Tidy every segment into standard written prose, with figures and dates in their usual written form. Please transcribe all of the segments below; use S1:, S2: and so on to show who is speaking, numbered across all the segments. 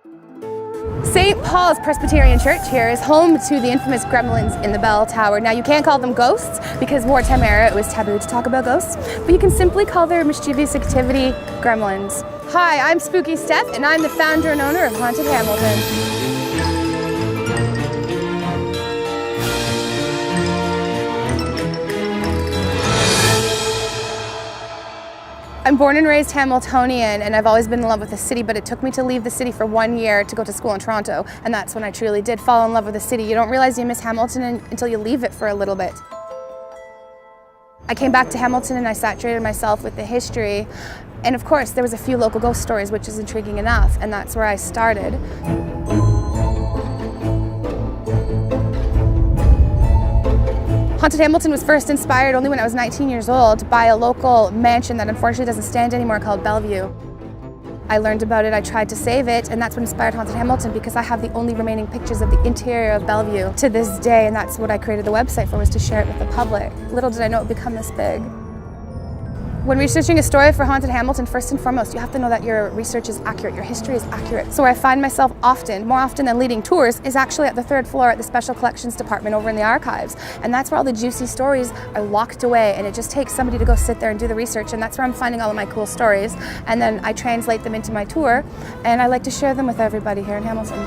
S1: St. Paul's Presbyterian Church here is home to the infamous gremlins in the bell tower. Now you can't call them ghosts because wartime era it was taboo to talk about ghosts, but you can simply call their mischievous activity gremlins. Hi, I'm Spooky Steph and I'm the founder and owner of Haunted Hamilton. I'm born and raised Hamiltonian, and I've always been in love with the city, but it took me to leave the city for 1 year to go to school in Toronto, and that's when I truly did fall in love with the city. You don't realize you miss Hamilton until you leave it for a little bit. I came back to Hamilton and I saturated myself with the history, and of course there was a few local ghost stories, which is intriguing enough, and that's where I started. Haunted Hamilton was first inspired only when I was 19 years old by a local mansion that unfortunately doesn't stand anymore called Bellevue. I learned about it, I tried to save it, and that's what inspired Haunted Hamilton because I have the only remaining pictures of the interior of Bellevue to this day, and that's what I created the website for, was to share it with the public. Little did I know it would become this big. When researching a story for Haunted Hamilton, first and foremost, you have to know that your research is accurate, your history is accurate. So where I find myself often, more often than leading tours, is actually at the 3rd floor at the Special Collections Department over in the archives. And that's where all the juicy stories are locked away, and it just takes somebody to go sit there and do the research, and that's where I'm finding all of my cool stories. And then I translate them into my tour, and I like to share them with everybody here in Hamilton.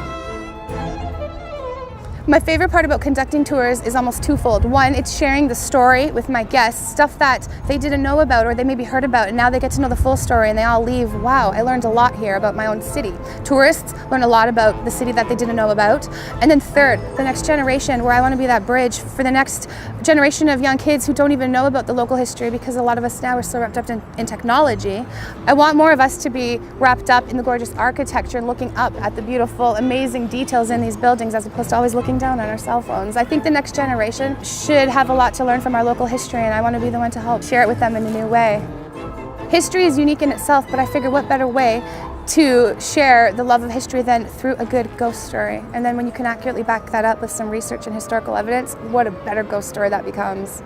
S1: My favorite part about conducting tours is almost twofold. One, it's sharing the story with my guests, stuff that they didn't know about or they maybe heard about, and now they get to know the full story and they all leave, wow, I learned a lot here about my own city. Tourists learn a lot about the city that they didn't know about. And then third, the next generation, where I want to be that bridge for the next generation of young kids who don't even know about the local history, because a lot of us now are so wrapped up in technology. I want more of us to be wrapped up in the gorgeous architecture and looking up at the beautiful, amazing details in these buildings as opposed to always looking down on our cell phones. I think the next generation should have a lot to learn from our local history, and I want to be the one to help share it with them in a new way. History is unique in itself, but I figure what better way to share the love of history than through a good ghost story. And then when you can accurately back that up with some research and historical evidence, what a better ghost story that becomes.